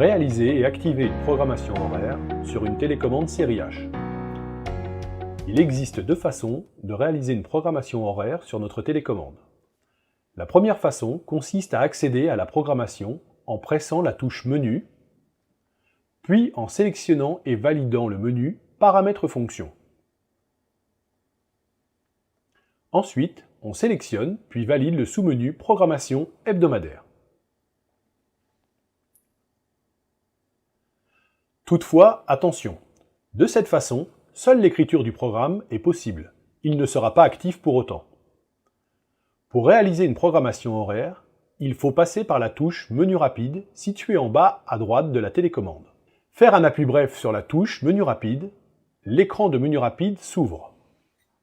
Réaliser et activer une programmation horaire sur une télécommande série H. Il existe deux façons de réaliser une programmation horaire sur notre télécommande. La première façon consiste à accéder à la programmation en pressant la touche Menu, puis en sélectionnant et validant le menu Paramètres fonction. Ensuite, on sélectionne puis valide le sous-menu Programmation hebdomadaire. Toutefois, attention, de cette façon, seule l'écriture du programme est possible. Il ne sera pas actif pour autant. Pour réaliser une programmation horaire, il faut passer par la touche Menu rapide située en bas à droite de la télécommande. Faire un appui bref sur la touche Menu rapide, l'écran de Menu rapide s'ouvre.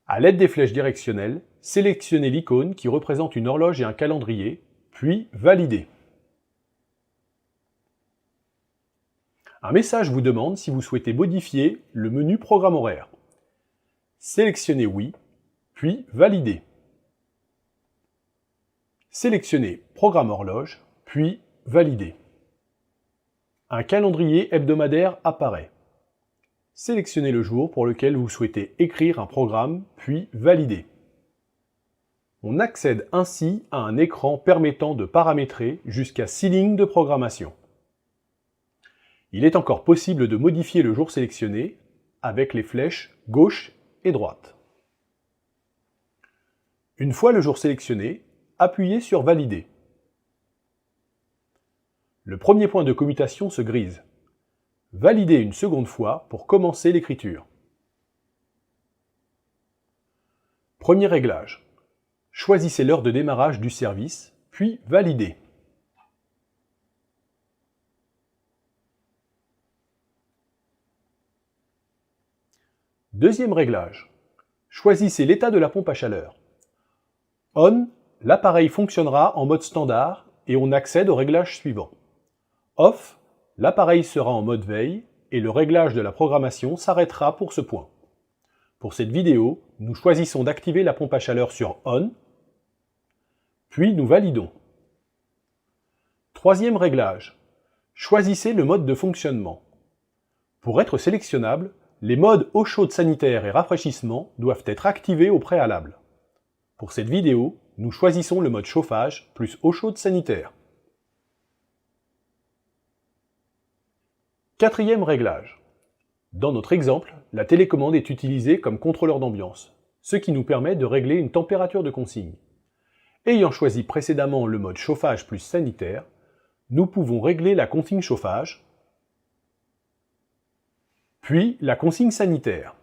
À l'aide des flèches directionnelles, sélectionnez l'icône qui représente une horloge et un calendrier, puis Valider. Un message vous demande si vous souhaitez modifier le menu Programme horaire. Sélectionnez Oui, puis Valider. Sélectionnez Programme horloge, puis Valider. Un calendrier hebdomadaire apparaît. Sélectionnez le jour pour lequel vous souhaitez écrire un programme, puis Valider. On accède ainsi à un écran permettant de paramétrer jusqu'à 6 lignes de programmation. Il est encore possible de modifier le jour sélectionné avec les flèches gauche et droite. Une fois le jour sélectionné, appuyez sur Valider. Le premier point de commutation se grise. Validez une seconde fois pour commencer l'écriture. Premier réglage. Choisissez l'heure de démarrage du service, puis Validez. Deuxième réglage. Choisissez l'état de la pompe à chaleur. On, l'appareil fonctionnera en mode standard et on accède au réglage suivant. Off, l'appareil sera en mode veille et le réglage de la programmation s'arrêtera pour ce point. Pour cette vidéo, nous choisissons d'activer la pompe à chaleur sur On, puis nous validons. Troisième réglage. Choisissez le mode de fonctionnement. Pour être sélectionnable, les modes eau chaude sanitaire et rafraîchissement doivent être activés au préalable. Pour cette vidéo, nous choisissons le mode chauffage plus eau chaude sanitaire. Quatrième réglage. Dans notre exemple, la télécommande est utilisée comme contrôleur d'ambiance, ce qui nous permet de régler une température de consigne. Ayant choisi précédemment le mode chauffage plus sanitaire, nous pouvons régler la consigne chauffage, puis la consigne sanitaire.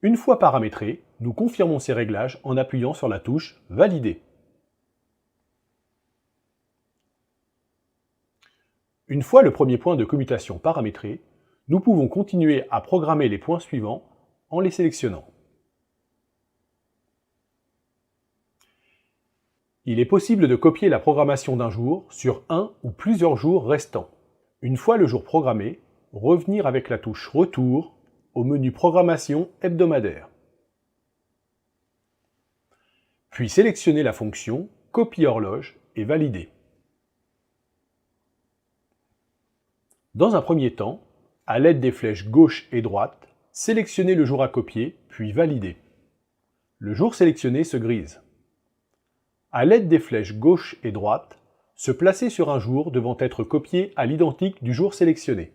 Une fois paramétré, nous confirmons ces réglages en appuyant sur la touche Valider. Une fois le premier point de commutation paramétré, nous pouvons continuer à programmer les points suivants en les sélectionnant. Il est possible de copier la programmation d'un jour sur un ou plusieurs jours restants. Une fois le jour programmé, revenir avec la touche Retour au menu Programmation hebdomadaire. Puis sélectionner la fonction Copie horloge et valider. Dans un premier temps, à l'aide des flèches gauche et droite, sélectionnez le jour à copier, puis valider. Le jour sélectionné se grise. À l'aide des flèches gauche et droite, se placer sur un jour devant être copié à l'identique du jour sélectionné.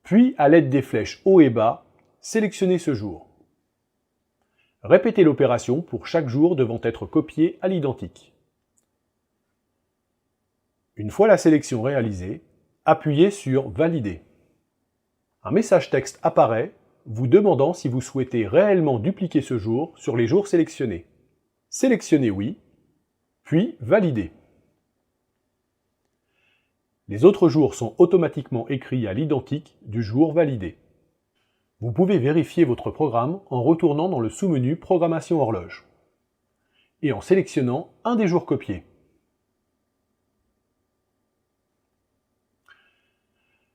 Puis, à l'aide des flèches haut et bas, sélectionnez ce jour. Répétez l'opération pour chaque jour devant être copié à l'identique. Une fois la sélection réalisée, appuyez sur Valider. Un message texte apparaît vous demandant si vous souhaitez réellement dupliquer ce jour sur les jours sélectionnés. Sélectionnez Oui, puis Valider. Les autres jours sont automatiquement écrits à l'identique du jour validé. Vous pouvez vérifier votre programme en retournant dans le sous-menu Programmation horloge et en sélectionnant un des jours copiés.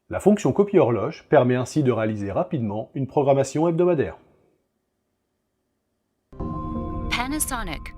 La fonction Copie horloge permet ainsi de réaliser rapidement une programmation hebdomadaire. Panasonic.